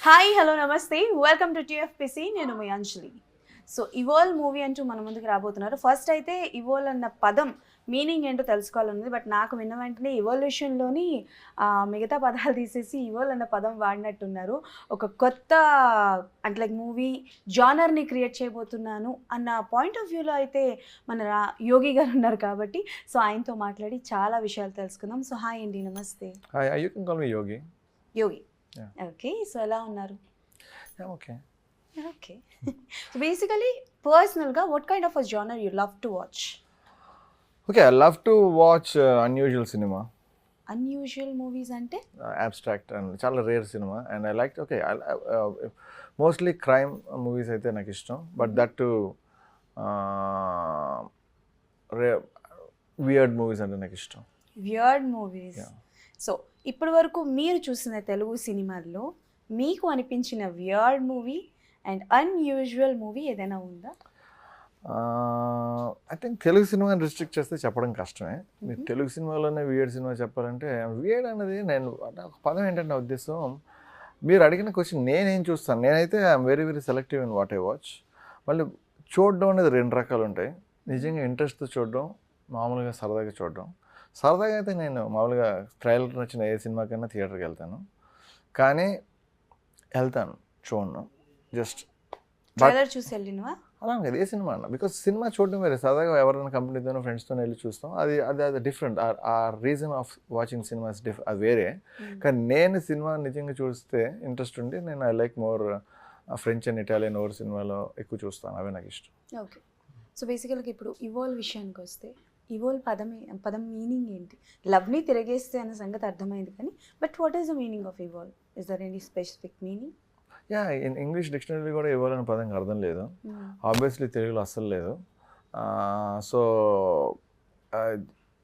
Hi hello నమస్తే welcome to TFPC నేను మీ అంజలి. So ఇవోల్ movie అంటూ మన ముందుకు రాబోతున్నారు. ఫస్ట్ అయితే ఇవోల్ అన్న పదం మీనింగ్ ఏంటో తెలుసుకోవాలన్నది. బట్ నాకు విన్న వెంటనే ఇవల్యూషన్లోని మిగతా పదాలు తీసేసి ఇవోల్ అన్న పదం వాడినట్టున్నారు. ఒక కొత్త అంటే లైక్ మూవీ జానర్ని క్రియేట్ చేయబోతున్నాను అన్న పాయింట్ ఆఫ్ వ్యూలో అయితే మన యోగి గారు ఉన్నారు కాబట్టి సో ఆయనతో మాట్లాడి చాలా విషయాలు తెలుసుకుందాం. సో హాయ్ అండి, నమస్తే. Hi, you can call me Yogi. Yogi. Yeah. Okay, so ఎలా ఉన్నారు? Yeah, okay. Okay. So basically, personally, what kind of a genre you love to watch? Okay, I love to watch unusual cinema, Unusual movies ante? abstract and చాలా rare cinema, and I like mostly crime movies అయితే నాకు ఇష్టం, but that too weird movies అంటే నాకు ఇష్టం. Weird movies. Yeah. So ఇప్పటి వరకు మీరు చూసిన తెలుగు సినిమాల్లో మీకు అనిపించిన weird movie and unusual movie ఏదైనా ఉందా? ఐ థింక్ తెలుగు సినిమాని రిస్ట్రిక్ట్ చేస్తే చెప్పడం కష్టమే. మీరు తెలుగు సినిమాలోనే వియర్డ్ సినిమా చెప్పాలంటే వియర్డ్ అనేది నేను ఒక పదం ఏంటంటే నా ఉద్దేశం, మీరు అడిగిన క్వశ్చన్ నేనేం చూస్తాను, నేనైతే I'm very very selective in what I watch. మళ్ళీ చూడడం అనేది రెండు రకాలు ఉంటాయి. నిజంగా ఇంట్రెస్ట్తో చూడడం, మామూలుగా సరదాగా చూడడం. సరదాగా అయితే నేను మామూలుగా ట్రైలర్ నచ్చిన ఏ సినిమాకైనా థియేటర్కి వెళ్తాను, కానీ వెళ్తాను చూడను జస్ట్ ట్రైలర్ చూసి వెళ్ళినవా? అలా కదా ఏ సినిమా అన్న, బికాస్ సినిమా చూడడం వేరే, సరదాగా ఎవరైనా కంపెనీతోనో ఫ్రెండ్స్తోనో వెళ్ళి చూస్తాం, అది అది అది డిఫరెంట్. ఆ రీజన్ ఆఫ్ వాచింగ్ సినిమాస్ అది వేరే. కానీ నేను సినిమా నిజంగా చూస్తే ఇంట్రెస్ట్ ఉండి నేను I like more French and Italian over సినిమాలో ఎక్కువ చూస్తాను, అవే నాకు ఇష్టం. ఓకే, సో బేసికల్గా ఇప్పుడు ఇవోల్ విషయానికి వస్తే ఇవోల్ పదం మీనింగ్ ఏంటి? లవ్ని తిరగేస్తే అన్న సంగతి అర్థమైంది, కానీ but what is the meaning of ఇవోల్? Is there any specific meaning? Yeah, in English dictionary కూడా ఇవ్వాలనే పదంగా అర్థం లేదు, ఆబ్వియస్లీ తెలుగులో అస్సలు లేదు. సో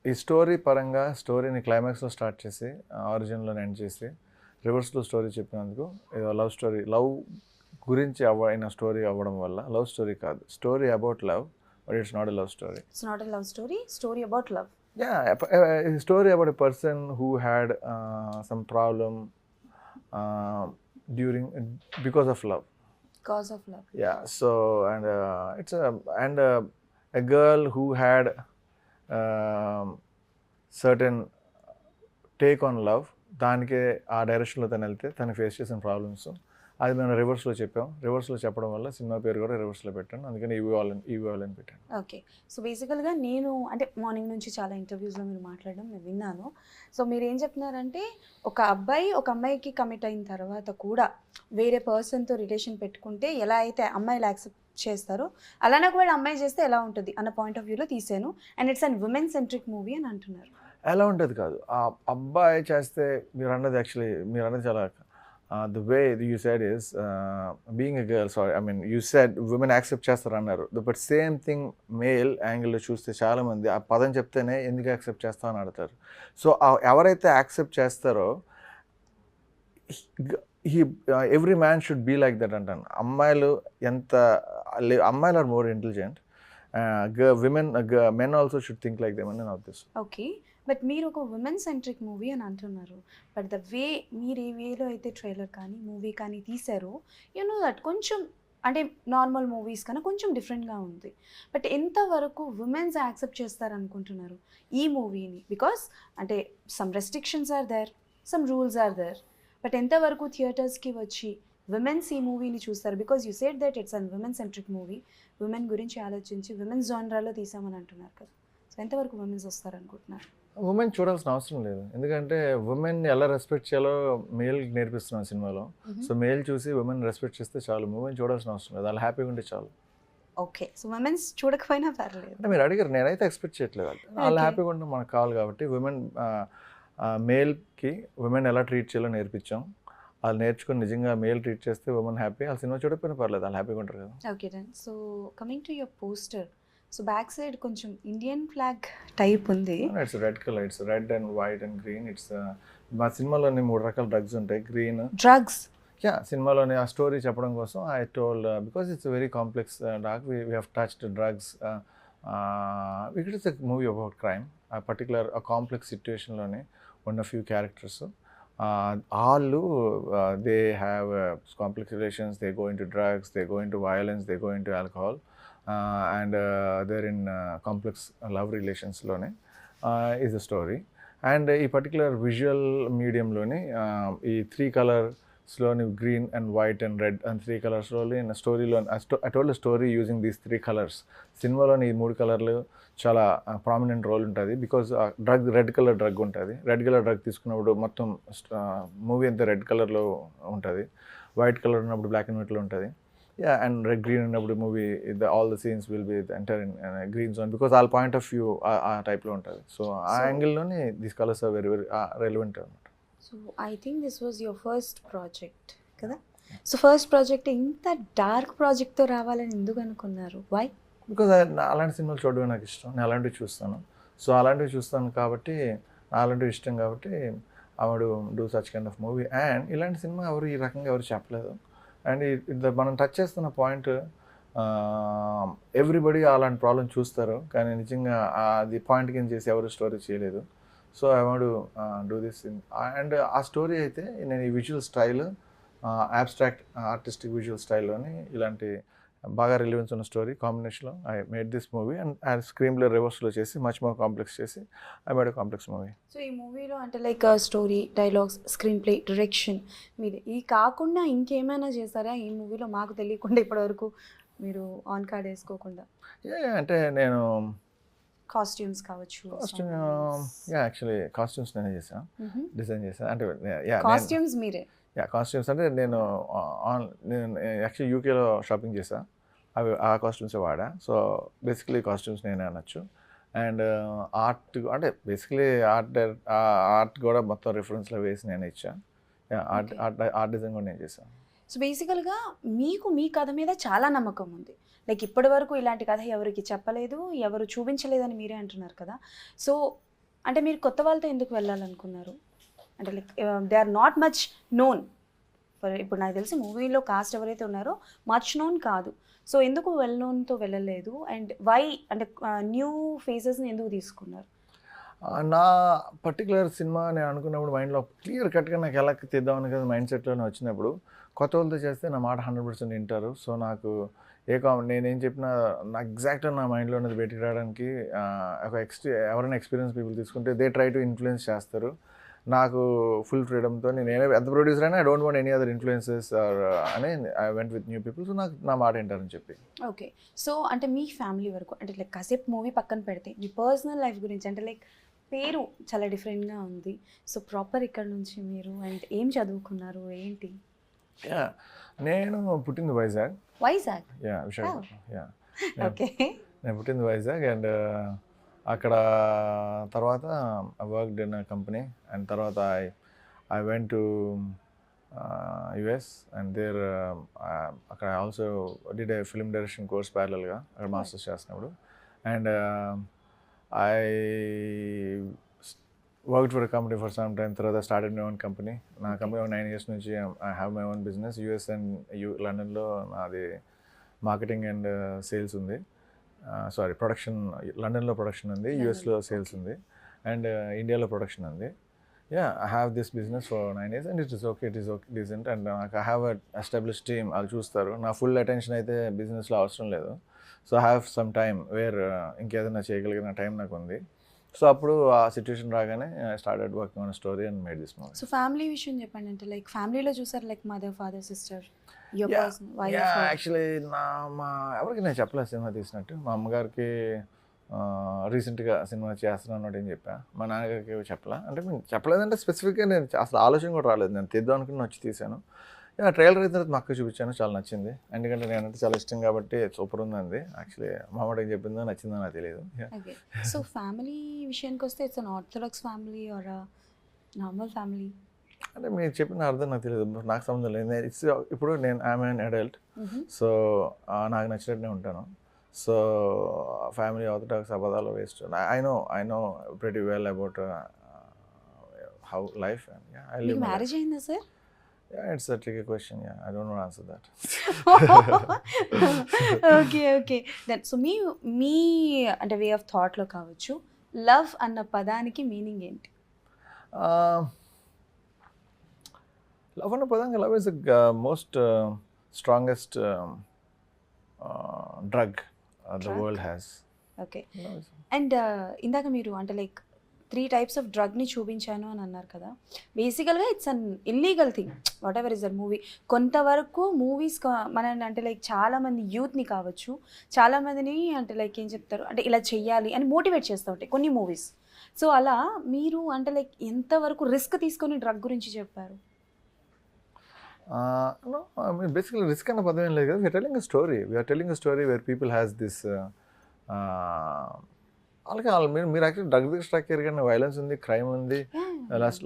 ఈ స్టోరీ పరంగా స్టోరీని క్లైమాక్స్లో స్టార్ట్ చేసి ఆరిజిన్లో ఎండ్ చేసి రివర్స్లో స్టోరీ చెప్పినందుకు ఇది లవ్ స్టోరీ, లవ్ గురించి అయిన స్టోరీ అవ్వడం వల్ల లవ్ స్టోరీ కాదు, story about love, but it's not a love story. It's not a love story, story about love. Yeah, a story about a person who had some problem because of love. Cause of love. Yeah, so it's a girl who had certain take on love, దానికే ఆ డైరెక్షన్లో తను వెళ్తే తను face చేసిన problems అది మేము రివర్స్లో చెప్పాం. రివర్స్లో చెప్పడం వల్ల సినిమా పేరు కూడా రివర్స్లో పెట్టాను, అందుకని ఈవోల్ అని పెట్టాను. ఓకే, సో బేసికల్గా నేను అంటే మార్నింగ్ నుంచి చాలా ఇంటర్వ్యూస్లో మీరు మాట్లాడడం నేను విన్నాను. సో మీరు ఏం చెప్తున్నారంటే ఒక అబ్బాయి ఒక అమ్మాయికి కమిట్ అయిన తర్వాత కూడా వేరే పర్సన్తో రిలేషన్ పెట్టుకుంటే ఎలా అయితే అమ్మాయిలు యాక్సెప్ట్ చేస్తారో అలానే ఒకవేళ అమ్మాయి చేస్తే ఎలా ఉంటుంది అన్న పాయింట్ ఆఫ్ వ్యూలో తీసాను. And it's an women centric movie అని అంటున్నారు. ఎలా ఉంటుంది కాదు, ఆ అబ్బాయి చేస్తే మీరు అన్నది చాలా the way you said is being a girl, sorry, I mean you said women accept చేస్తారు అన్నారు, బట్ సేమ్ థింగ్ మేల్ యాంగిల్లో చూస్తే చాలామంది ఆ పదం చెప్తేనే ఎందుకు యాక్సెప్ట్ చేస్తావు అని అడతారు. సో ఎవరైతే యాక్సెప్ట్ చేస్తారో every man should be like that అంటాను. అమ్మాయిలు are more intelligent, men also should think like them అని నా ఉద్దేశం. ఓకే, బట్ మీరు ఒక ఉమెన్ సెంట్రిక్ మూవీ అని అంటున్నారు, బట్ ద వే మీరు ఏ వేలో అయితే ట్రైలర్ కానీ మూవీ కానీ తీశారో నో దట్ కొంచెం అంటే నార్మల్ మూవీస్ కన్నా కొంచెం డిఫరెంట్గా ఉంది. బట్ ఎంతవరకు ఉమెన్స్ యాక్సెప్ట్ చేస్తారనుకుంటున్నారు ఈ మూవీని? బికాస్ అంటే some restrictions are there, some rules are there, but ఎంతవరకు థియేటర్స్కి వచ్చి విమెన్స్ ఈ మూవీని చూస్తారు? Because you said that it's an women centric movie, women గురించి ఆలోచించి విమెన్స్ జానరాలో తీసామని అంటున్నారు కదా, సో ఎంతవరకు విమెన్స్ వస్తారనుకుంటున్నారు? ఉమెన్ చూడాల్సిన అవసరం లేదు, ఎందుకంటే ఉమెన్ ఎలా రెస్పెక్ట్ చేయాలో మేల్ నేర్పిస్తున్నాను సినిమాలో. సో మేల్ చూసి ఉమెన్ రెస్పెక్ట్ చేస్తే చాలు, ఉమెన్ చూడాల్సిన అవసరం లేదు, అలా హ్యాపీగా ఉంటే చాలు. ఓకే, సో ఉమెన్స్ చూడకపోయినా పర్లేదు అంటే మీరు అడిగారు, నేనైతే ఎక్స్పెక్ట్ చేయట్లేదు, అలా హ్యాపీగా ఉంటే మనకు కావాలి కాబట్టి ఉమెన్ మేల్కి ఉమెన్ ఎలా ట్రీట్ చేయాలో నేర్పించాం. వాళ్ళు నేర్చుకుని నిజంగా మేల్ ట్రీట్ చేస్తే ఉమెన్ హ్యాపీ, వాళ్ళ సినిమా చూడకపోయినా పర్లేదు, వాళ్ళు హ్యాపీగా ఉంటారు కదా. Okay done. So coming to your poster, so back side కొంచెం ఇండియన్ ఫ్లాగ్ టైప్ ఉంది. It's red colour, it's red and white and green. It's మా సినిమాలోని 3 రకాల డ్రగ్స్ ఉంటాయి. గ్రీన్ డ్రగ్స్, యా, సినిమాలోని ఆ స్టోరీ చెప్పడం కోసం I told, because it's very complex dark, we have touched drugs. It is a movie about crime, ఆ particular ఆ కాంప్లెక్స్ సిచ్యువేషన్లోనే ఉన్న ఫ్యూ క్యారెక్టర్స్ వాళ్ళు they have complex relations, they go in to drugs, they go in to violence, they go in to alcohol, and there in complex love రిలేషన్స్లోనే is the story. And ఈ particular visual మీడియంలోని ఈ 3 కలర్స్లోని green and white and red and 3 కలర్స్లోని స్టోరీలో I told the story using these 3 colours. సినిమాలోని ఈ 3 కలర్లు చాలా ప్రామినెంట్ రోల్ ఉంటుంది. బికాజ్ రెడ్ కలర్ డ్రగ్ ఉంటుంది. రెడ్ కలర్ డ్రగ్ తీసుకున్నప్పుడు మొత్తం మూవీ అంతా రెడ్ కలర్లో ఉంటుంది. వైట్ కలర్ ఉన్నప్పుడు బ్లాక్ అండ్ వైట్లో ఉంటుంది. అండ్ రెడ్ గ్రీన్ ఉన్నప్పుడు movie all the scenes will be enter in green zone, because వాళ్ళ పాయింట్ ఆఫ్ వ్యూ ఆ టైప్లో ఉంటుంది. సో ఆ యాంగిల్లోనే these colours are very very relevant అనమాట. So I think this was your first project కదా? So first project ఇంత dark ప్రాజెక్ట్తో రావాలని ఎందుకు అనుకున్నారు? వై? బికాజ్ అలాంటి సినిమాలు చూడడమే నాకు ఇష్టం. నేను అలాంటివి చూస్తాను. సో అలాంటివి చూస్తాను కాబట్టి, అలాంటివి ఇష్టం కాబట్టి ఆవిడ do such kind of movie. And ఇలాంటి సినిమా ఎవరు ఈ రకంగా ఎవరు చెప్పలేదు. అండ్ మనం టచ్ చేస్తున్న పాయింట్, ఎవ్రీబడి అలాంటి ప్రాబ్లం చూస్తారు కానీ నిజంగా అది పాయింట్ కింద చేసి ఎవరు స్టోరీ చేయలేదు. So I want do this thing. And ఆ స్టోరీ అయితే నేను ఈ visual style, abstract artistic visual స్టైల్లోని ఇలాంటి బాగా రిలవెన్స్ ఉన్న స్టోరీ కాంబినేషన్లో I made this movie. And ఆ స్క్రీన్లో రివర్స్లో చేసి మచ్ మోర్ కాంప్లెక్స్ చేసి I made complex movie. So ఈ మూవీలో అంటే like story, dialogues, screenplay, direction మీరు ఈ కాకుండా ఇంకేమైనా చేస్తారా ఈ మూవీలో మాకు తెలియకుండా ఇప్పటివరకు మీరు ఆన్ కార్డ్ వేసుకోకుండా? అంటే నేను కాస్ట్యూమ్స్ కావచ్చు, యాక్చువల్లీ కాస్ట్యూమ్స్ నేనే చేశాను, డిజైన్ చేశాను. అంటే కాస్ట్యూమ్స్ మీరే? కాస్ట్యూమ్స్ అంటే నేను యాక్చువల్లీ యూకేలో షాపింగ్ చేశాను. అవి ఆ కాస్ట్యూమ్సే వాడా. సో బేసిక్లీ కాస్ట్యూమ్స్ నేనే అనొచ్చు. అండ్ ఆర్ట్ అంటే బేసిక్లీ ఆర్ట్ కూడా మొత్తం రిఫరెన్స్లో వేసి నేను ఇచ్చాను. ఆర్ట్ డిజైన్ కూడా నేను చేశాను. సో బేసికల్గా మీకు మీ కథ మీద చాలా నమ్మకం ఉంది. లైక్ ఇప్పటి వరకు ఇలాంటి కథ ఎవరికి చెప్పలేదు, ఎవరు చూపించలేదని మీరే అంటున్నారు కదా. సో అంటే మీరు కొత్త వాళ్ళతో ఎందుకు వెళ్ళాలనుకున్నారు? అంటే like they are not much known. ఇప్పుడు నాకు తెలిసి మూవీలో కాస్ట్ ఎవరైతే ఉన్నారో మచ్ నోన్ కాదు. సో ఎందుకు వెల్ నోన్తో వెళ్ళలేదు? అండ్ వై అంటే న్యూ ఫేసెస్ని ఎందుకు తీసుకున్నారు? నా పర్టికులర్ సినిమా నేను అనుకున్నప్పుడు మైండ్లో క్లియర్ కట్గా నాకు ఎలా తీద్దామని కదా మైండ్ సెట్లోనే వచ్చినప్పుడు, కొత్త వాళ్ళతో చేస్తే నా మాట 100% వింటారు. సో నాకు నేనేం చెప్పినా నా ఎగ్జాక్ట్గా నా మైండ్లో ఉన్నది బయటికి రావడానికి ఒక ఎవరైనా ఎక్స్పీరియన్స్ పీపుల్ తీసుకుంటే దే ట్రై టు ఇన్ఫ్లుయెన్స్ చేస్తారు. నాకు ఫుల్ ఫ్రీడమ్తో నేను ఎంత ప్రొడ్యూసర్ అయినా I don't want any other influences అని I went with new people. So నాకు నా మాట వింటారని చెప్పి. ఓకే. సో అంటే మీ ఫ్యామిలీ వరకు అంటే లైక్ కాసేపు మూవీ పక్కన పెడితే మీ పర్సనల్ లైఫ్ గురించి అంటే లైక్ పేరు చాలా డిఫరెంట్గా ఉంది. సో ప్రాపర్ ఇక్కడ నుంచి మీరు అండ్ ఏం చదువుకున్నారు ఏంటి? నేను పుట్టింది వైజాగ్. వైజాగ్? విశాఖపట్నం. ఓకే. నేను పుట్టింది వైజాగ్. అండ్ అక్కడ తర్వాత I worked in a company. And తర్వాత I went to US and there అక్కడ also did a film direction course ప్యారలల్గా అక్కడ మాస్టర్స్ చేస్తున్నప్పుడు. And I worked for a company for some time. తర్వాత స్టార్టెడ్ మై ఓన్ కంపెనీ. నా company 9 years నుంచి I have my own business. US and లండన్లో నాది marketing and sales ఉంది. Sorry లండన్లో ప్రొడక్షన్ ఉంది, యూఎస్లో సేల్స్ ఉంది, అండ్ ఇండియాలో ప్రొడక్షన్ ఉంది. I have this business for 9 years and it is okay decent. And నాకు I have a establish team. వాళ్ళు చూస్తారు. నా ఫుల్ అటెన్షన్ అయితే బిజినెస్లో అవసరం లేదు. So I have some time where ఇంకేదైనా చేయగలిగిన టైం నాకు ఉంది. సో అప్పుడు ఆ సిచ్యువేషన్ రాగానే I started working on story and made this movie. So family విషయం చెప్పండి. అంటే లైక్ ఫ్యామిలీలో చూసారు like mother, father, sister, actually ఎవరికి నేను చెప్పలేదు సినిమా తీసినట్టు. మా అమ్మగారికి రీసెంట్గా సినిమా చేస్తున్నాను అన్నట్టు ఏం చెప్పా. మా నాన్నగారికి చెప్పలా. అంటే నేను చెప్పలేదంటే స్పెసిఫిక్గా నేను అసలు ఆలోచన కూడా రాలేదు. నేను తీద్దాం అనుకుని వచ్చి తీశాను. ట్రైలర్ అయిన తర్వాత మా అక్క చూపించాను, చాలా నచ్చింది. ఎందుకంటే నేనంటే చాలా ఇష్టం కాబట్టి సూపర్ ఉందండి. యాక్చువల్లీ మా అమ్మకి ఏం చెప్పిందో నచ్చిందో నాకు తెలియదు. సో ఫ్యామిలీ విషయానికి వస్తే it's an orthodox family or normal family? అంటే మీరు చెప్పిన అర్థం నాకు తెలియదు, నాకు సంబంధం లేదు. ఇట్స్ ఇప్పుడు నేను ఐఎమ్ అన్ అడల్ట్. సో నాకు నచ్చినట్టునే ఉంటాను. సో ఫ్యామిలీ ఆర్థోడాక్స్ అబద్ధాలు waste. I know pretty well about how life. Marriage అయిందా sir? It's a tricky question. I don't want to answer that. Okay. Then so మీ అంటే way of థాట్లో కావచ్చు, love అన్న పదానికి meaning ఏంటి? Love అన్న పదంగా love is most strongest drug the Drug? World has. Okay. And ఇందాక మీరు అంటే లైక్ 3 టైప్స్ ఆఫ్ డ్రగ్ని చూపించాను అని అన్నారు కదా. బేసికల్గా it's an illegal thing what ever is that movie. కొంతవరకు మూవీస్ మన అంటే లైక్ చాలామంది యూత్ని కావచ్చు, చాలామందిని అంటే లైక్ ఏం చెప్తారు అంటే ఇలా చెయ్యాలి అని మోటివేట్ చేస్తూ ఉంటాయి కొన్ని మూవీస్. సో అలా మీరు అంటే లైక్ ఎంతవరకు రిస్క్ తీసుకొని డ్రగ్ గురించి చెప్పారు? No, I mean, basically risk అన్న పదం ఏం లేదు కదా. We are telling a story where people has this అలాగే మీరు యాక్చువల్లీ డ్రగ్ దగ్గర స్ట్రక్ అయ్యారు కానీ వైలెన్స్ ఉంది, క్రైమ్ ఉంది,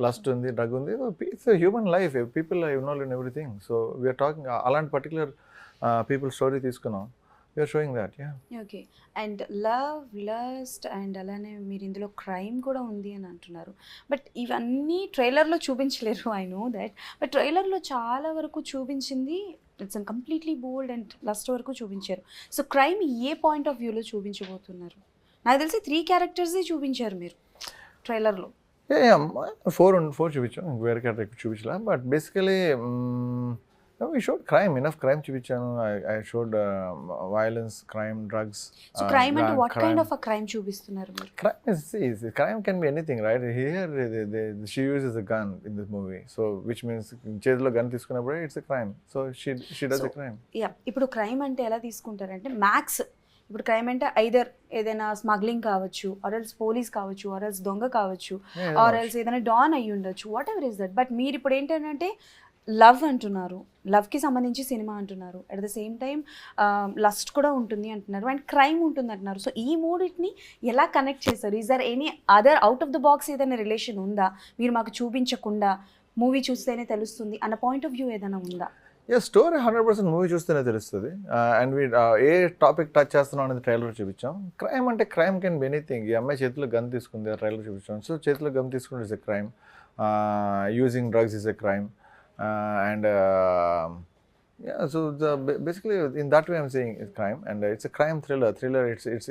లస్ట్ ఉంది, డ్రగ్ ఉంది. It's human life, people involve in everything. So we are talking అలాంటి పర్టికులర్ పీపుల్ స్టోరీ తీసుకున్నాం. We are showing that. Okay. And love, lust and అలానే మీరు ఇందులో క్రైమ్ కూడా ఉంది అని అంటున్నారు. బట్ ఇవన్నీ ట్రైలర్లో చూపించలేరు, ఐ నో దట్. బట్ ట్రైలర్లో చాలా వరకు చూపించింది it's an completely bold and lust వరకు చూపించారు. So crime A point of వ్యూలో చూపించబోతున్నారు? నాకు తెలిసి 3 క్యారెక్టర్సే చూపించారు మీరు ట్రైలర్లో. ఫోర్ చూపించాం, వేరే క్యారెక్టర్ చూపించలే. But basically we showed crime, enough crime చూపించాను. I showed violence, crime, drugs. So crime అంటే what kind of a crime చూపిస్తున్నారు మీరు? Crime can be anything, right? Here she uses a gun in this movie, so which means చేతిలో gun తీసుకున్నప్పుడు it's a crime. So she does a crime. ఇప్పుడు crime అంటే ఎలా తీసుకుంటారంటే max ఇప్పుడు crime అంటే either ఏదైనా స్మగ్లింగ్ కావచ్చు, ఆర్ఎల్స్ పోలీస్ కావచ్చు, ఆర్ఎల్స్ దొంగ కావచ్చు, ఆర్ఎల్స్ ఏదైనా డాన్ అయ్యి ఉండొచ్చు, what ever is that. But మీరు ఇప్పుడు ఏంటంటే లవ్ అంటున్నారు, లవ్కి సంబంధించి సినిమా అంటున్నారు, at the same time lust కూడా ఉంటుంది అంటున్నారు, అండ్ క్రైమ్ ఉంటుంది అంటున్నారు. సో ఈ మూడింటిని ఎలా కనెక్ట్ చేశారు? Is there any other out of the box ఏదైనా రిలేషన్ ఉందా? మీరు మాకు చూపించకుండా మూవీ చూస్తేనే తెలుస్తుంది అన్న పాయింట్ ఆఫ్ వ్యూ ఏదైనా ఉందా? స్టోరీ 100% మూవీ చూస్తేనే తెలుస్తుంది. అండ్ ఏ టాపిక్ టచ్ చేస్తున్నాం అనేది ట్రైలర్ చూపించాం. క్రైమ్ అంటే క్రైమ్ కెన్ బి ఎనీథింగ్. ఈ అమ్మాయి చేతిలో గన్ తీసుకుంది, ట్రైలర్ చూపించాం. సో చేతిలో గన్ తీసుకుంటే is a crime, using drugs is a crime. And so basically in that way I'm saying it's crime, and it's a crime thriller.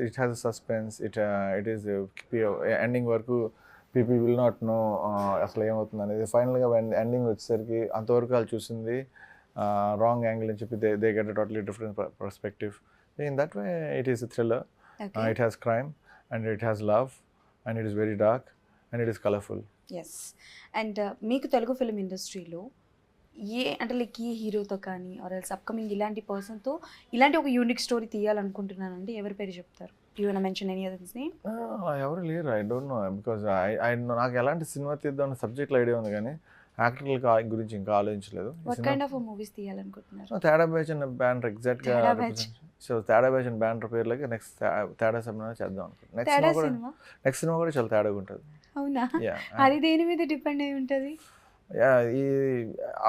It has a suspense. It is ending వరకు people will not know అసలు ఏమవుతుంది అనేది. ఫైనల్గా ending వచ్చేసరికి అంతవరకు వాళ్ళు చూసింది wrong angle అని చెప్పి they get a totally different perspective. In that way it is a thriller. Okay. It has crime and it has love and it is very dark and it is colorful. Yes. And మీకు Telugu film ఇండస్ట్రీలో అంటే like ఏ హీరోతో కానీ or else upcoming ఇలాంటి పర్సన్తో ఇలాంటి ఒక unique story తీయాలనుకుంటున్నానండి, ఎవరి పేరు చెప్తారు? You can mention any others name? ఎవరు లేరు, ఐ డోంట్ నో. బికాజ్ నాకు ఎలాంటి సినిమా తీద్దాం సబ్జెక్ట్లో ఐడియా ఉంది కానీ యాక్టర్ల గురించి ఇంకా ఆలోచించలేదు. వాట్ కైండ్ ఆఫ్ మూవీస్ తీయాలనుకుంటున్నారు? తేడా బ్యాచ్ అనే బ్యానర్ ఎగ్జాక్ట్గా. సో తేడా బ్యాచ్ అనే బ్యానర్ పేర్లకి నెక్స్ట్ తేడా సినిమా చేద్దాం అనుకుంటున్నాను. నెక్స్ట్ సినిమా కూడా చాలా తేడాగా ఉంటుంది. అవునా? అది దేని మీద డిపెండ్ అయి ఉంటుంది?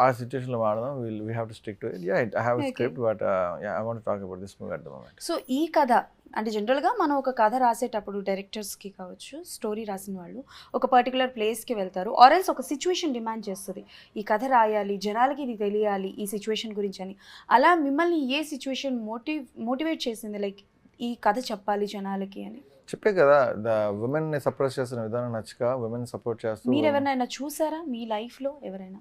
ఆ సిచ్యువేషన్లో వాడదాం. We have to stick to it. I have script, but I want to talk about this movie at the moment. So ఈ కథ అంటే జనరల్గా మనం ఒక కథ రాసేటప్పుడు డైరెక్టర్స్కి కావచ్చు, స్టోరీ రాసిన వాళ్ళు ఒక పర్టికులర్ ప్లేస్కి వెళ్తారు, ఆర్ఎల్స్ ఒక సిచ్యువేషన్ డిమాండ్ చేస్తుంది, ఈ కథ రాయాలి, జనాలకి ఇది తెలియాలి ఈ సిచ్యువేషన్ గురించి అని. అలా మిమ్మల్ని ఏ సిచ్యువేషన్ మోటివేట్ చేసింది లైక్ ఈ కథ చెప్పాలి జనాలకి అని? చెప్పే కదా, ఉమెన్ని సపోర్ట్ చేస్తున్న విధానం నచ్చక ఉమెన్ సపోర్ట్ చేస్తూ. మీరు ఎవరైనా చూసారా మీ లైఫ్లో ఎవరైనా?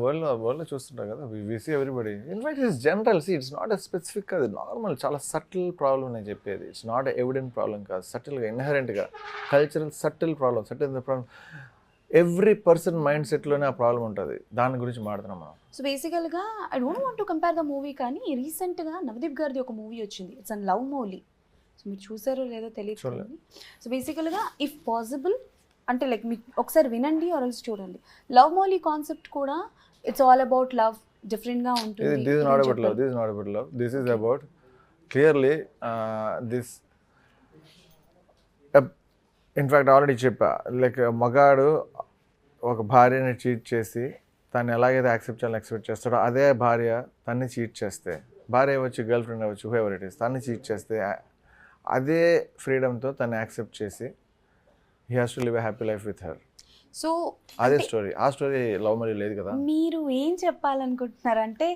వరల్డ్లో చూస్తుంటారు కదా, we see everybody. In fact it's general. See it's not a specific, అది నార్మల్ చాలా సటిల్ ప్రాబ్లం నేను చెప్పేది. ఇట్స్ నాట్ ఎవిడెంట్ ప్రాబ్లం కాదు, సటిల్గా ఇన్హరెంట్గా cultural subtle problem. Every person mind సెట్లోనే ఆ ప్రాబ్లం ఉంటుంది, దాని గురించి మాట్లాడుతున్నాం మనం. సో బేసికల్గా I don't want to compare the movie, కానీ రీసెంట్గా నవదీప్ గారిది ఒక మూవీ వచ్చింది, it's an love Mouli. So మీరు చూసారో లేదో తెలియదు. సో బేసికల్గా ఇఫ్ పాసిబుల్ అంటే లైక్ మీకు ఒకసారి వినండి ఆర్ ఎల్స్ చూడండి. లవ్ మౌలి కాన్సెప్ట్ కూడా ఇట్స్ ఆల్ అబౌట్ లవ్, డిఫరెంట్గా ఉంటుంది. This is not about love. This is not about love. This is about clearly this. In fact, already చెప్పా, లైక్ మగాడు ఒక భార్యని చీట్ చేసి తను ఎలాగైతే యాక్సెప్ట్ చేస్తాడో అదే భార్య తన్ని చీట్ చేస్తే, భార్య అవ్వచ్చు, గర్ల్ ఫ్రెండ్ అవ్వచ్చు, హూఎవర్ ఇట్ ఈస్, తన్ని చీట్ చేస్తే అదే ఫ్రీడమ్తో తను యాక్సెప్ట్ చేసి he has to live a happy life with her. So అదే స్టోరీ. ఆ స్టోరీ లవ్ మరి లేదు కదా. మీరు ఏం చెప్పాలనుకుంటున్నారంటే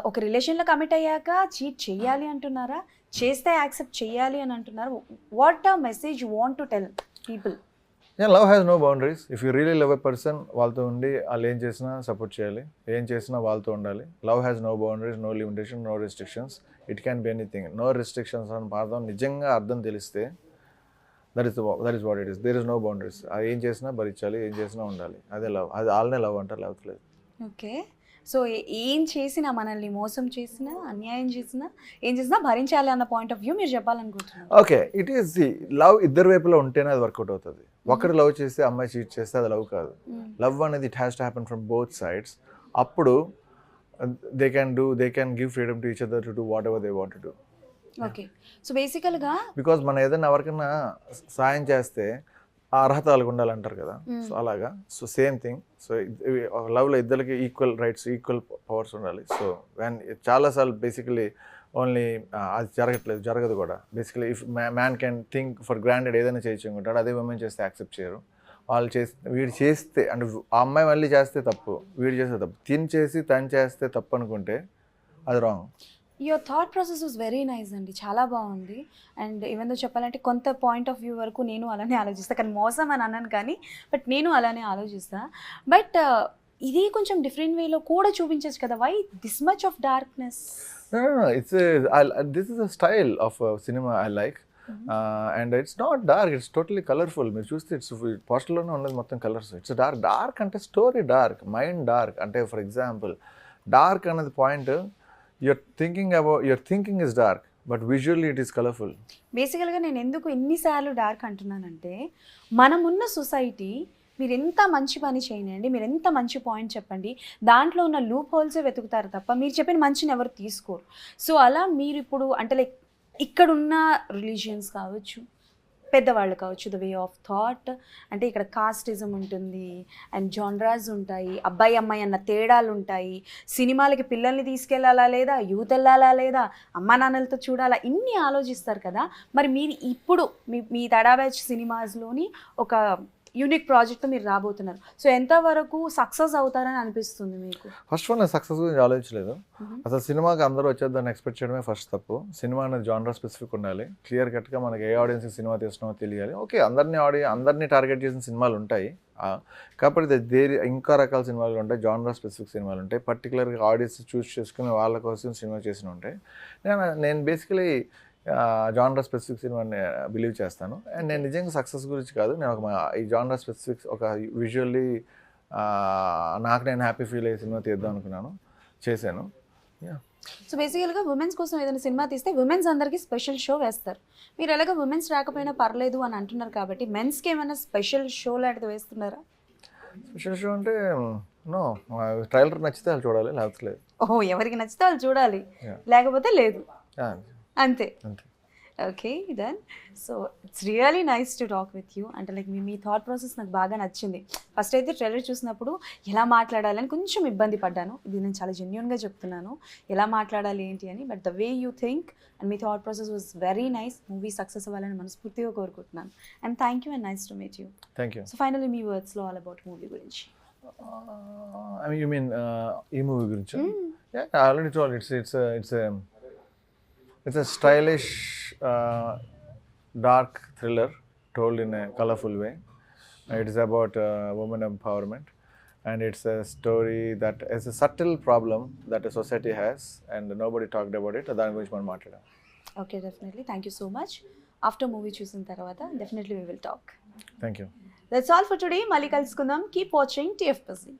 ఒక రిలేషన్లో కమిట్ అయ్యాక చీట్ చేయాలి అంటున్నారా, చేస్తే యాక్సెప్ట్ చేయాలి అని అంటున్నారు? What a message you want to tell people? Love has no boundaries. If you really love a person, వాళ్ళతో ఉండి వాళ్ళు ఏం చేసినా సపోర్ట్ చేయాలి, ఏం చేసినా వాళ్ళతో ఉండాలి. Love has no boundaries, no limitation, no restrictions. It can be anything. No restrictions అని పదం నిజంగా అర్థం తెలిస్తే that is what it is. There is no boundaries. అది ఏం చేసినా భరించాలి, ఏం చేసినా ఉండాలి. అదే లవ్. అది వాళ్ళనే లవ్ అంటారు, లేకపోతే లేదు. ఓకే. సో ఏం చేసినా, మనల్ని మోసం చేసినా, అన్యాయం చేసినా, ఏం చేసినా భరించాలి అన్న పాయింట్ ఆఫ్ వ్యూ మీరు చెప్పాలనుకుంటున్నారు. Okay, it is the love. ఇద్దరు వైపులో ఉంటేనే అది వర్కౌట్ అవుతుంది. ఒకరు లవ్ చేస్తే అమ్మాయి చీట్ చేస్తే అది లవ్ కాదు. లవ్ అనేది it has to happen from both sides. అప్పుడు they can give freedom to each other to do whatever they want to do. Okay. So బేసికల్గా బికాజ్ మనం ఏదైనా ఎవరికైనా సాయం చేస్తే ఆ అర్హత వాళ్ళకి ఉండాలంటారు కదా. సో అలాగా. So same thing. సో లవ్లో ఇద్దరికి ఈక్వల్ రైట్స్, ఈక్వల్ పవర్స్ ఉండాలి. సో చాలాసార్లు బేసికలీ ఓన్లీ అది జరగదు కూడా. Basically if man can think for granted ఏదైనా చేయించుకుంటాడు, అదే ఉమెన్ చేస్తే యాక్సెప్ట్ చేయరు. వాళ్ళు వీడు చేస్తే అంటే ఆ అమ్మాయి మళ్ళీ చేస్తే తప్పు, వీడు చేస్తే తప్పు. తను చేస్తే తప్పు అనుకుంటే అది wrong. Your thought process was very nice అండి, చాలా బాగుంది. అండ్ ఈవెన్ దో చెప్పాలంటే కొంత పాయింట్ ఆఫ్ వ్యూ వరకు నేను అలానే ఆలోచిస్తాను, కానీ మోసం అని అన్నాను కానీ బట్ నేను అలానే ఆలోచిస్తాను. బట్ ఇది కొంచెం డిఫరెంట్ వేలో కూడా చూపించచ్చు కదా. Why this much of darkness? This is a style of cinema I like. And it's not dark, it's totally colorful. మీరు చూస్తే ఇట్స్ పోస్టర్లోనే ఉన్నది మొత్తం కలర్స్. ఇట్స్ డార్క్ అంటే స్టోరీ డార్క్, మైండ్ డార్క్. అంటే ఫర్ ఎగ్జాంపుల్ డార్క్ అనేది point, your thinking is dark but visually it is colourful. బేసికల్గా నేను ఎందుకు ఎన్నిసార్లు డార్క్ అంటున్నానంటే, మనమున్న సొసైటీ, మీరు ఎంత మంచి పని చేయండి, మీరు ఎంత మంచి పాయింట్ చెప్పండి, దాంట్లో ఉన్న లూప్ హోల్సే వెతుకుతారు తప్ప మీరు చెప్పిన మంచిని ఎవరు తీసుకోరు. సో అలా మీరు ఇప్పుడు అంటే లైక్ ఇక్కడున్న రిలీజియన్స్ కావచ్చు, పెద్దవాళ్ళు కావచ్చు, ద వే ఆఫ్ థాట్, అంటే ఇక్కడ కాస్టిజం ఉంటుంది అండ్ జాన్రాస్ ఉంటాయి, అబ్బాయి అమ్మాయి అన్న తేడాలు ఉంటాయి, సినిమాలకి పిల్లల్ని తీసుకెళ్ళాలా లేదా, యూత్ వెళ్ళాలా లేదా, అమ్మా నాన్నలతో చూడాలా, ఇన్ని ఆలోచిస్తారు కదా. మరి మీరు ఇప్పుడు మీ తడా బ్యాచ్ సినిమాస్లోని ఒక యూనిక్ ప్రాజెక్ట్తో మీరు రాబోతున్నారు. సో ఎంతవరకు సక్సెస్ అవుతారని అనిపిస్తుంది మీకు? ఫస్ట్ ఆఫ్ ఆల్ నేను సక్సెస్ గురించి ఆలోచించలేదు. అసలు సినిమాకి అందరూ వచ్చేద్దాన్ని ఎక్స్పెక్ట్ చేయడమే ఫస్ట్ తప్పు. సినిమా అనేది జానర్ స్పెసిఫిక్ ఉండాలి. క్లియర్ కట్గా మనకి ఏ ఆడియన్స్కి సినిమా తీస్తున్నామో తెలియాలి. ఓకే, అందరినీ టార్గెట్ చేసిన సినిమాలు ఉంటాయి, కాకపోతే ఇంకా రకాల సినిమాలు ఉంటాయి, జానర్ స్పెసిఫిక్ సినిమాలు ఉంటాయి, పర్టికులర్గా ఆడియన్స్ చూస్ చేసుకుని వాళ్ళ కోసం సినిమా చేసిన ఉంటాయి. నేను బేసికలీ జానర్ స్పెసిఫిక్ సినిమాని బిలీవ్ చేస్తాను. అండ్ నేను నిజంగా సక్సెస్ గురించి కాదు, నేను ఈ జానర్ స్పెసిఫిక్ ఒక విజువల్లీ నాకు నేను హ్యాపీ ఫీల్ అయ్యే సినిమా తీద్దాం అనుకున్నాను, చేశాను. సో బేసికల్గా ఉమెన్స్ కోసం ఏదైనా సినిమా తీస్తే ఉమెన్స్ అందరికీ స్పెషల్ షో వేస్తారు. మీరు ఎలాగ ఉమెన్స్ రాకపోయినా పర్లేదు అని అంటున్నారు కాబట్టి మెన్స్కి ఏమైనా స్పెషల్ షో లాంటిది వేస్తున్నారా? స్పెషల్ షో అంటే నో, ట్రైలర్ నచ్చితే వాళ్ళు చూడాలి, లేకపోతే లేదు. ఓహో, ఎవరికి నచ్చితే వాళ్ళు చూడాలి, లేకపోతే లేదు, అంతే. Okay done. So it's really nice to talk with you. అంటే లైక్ మీ థాట్ ప్రాసెస్ నాకు బాగా నచ్చింది. ఫస్ట్ అయితే ట్రైలర్ చూసినప్పుడు ఎలా మాట్లాడాలని కొంచెం ఇబ్బంది పడ్డాను, ఇది నేను చాలా జెన్యూన్గా చెప్తున్నాను, ఎలా మాట్లాడాలి ఏంటి అని. But the way you think and మీ thought process was very nice. Movie success అవ్వాలని మనస్ఫూర్తిగా కోరుకుంటున్నాను. And thank you and nice to meet you. Thank you. So finally మీ వర్డ్స్లో ఆల్ అబౌట్ మూవీ గురించి. యూ మీన్ ఈ మూవీ గురించి? I already told it's a stylish dark thriller told in a colorful way. It is about women empowerment, and it's a story that is a subtle problem that a society has and nobody talked about it. దాని గురించి మనం మాట్లాడాం. Okay, definitely. Thank you so much. After movie చూసిన తర్వాత definitely we will talk. Thank you. That's all for today. మళ్ళీ కలుసుకుందాం. Keep watching TFPC.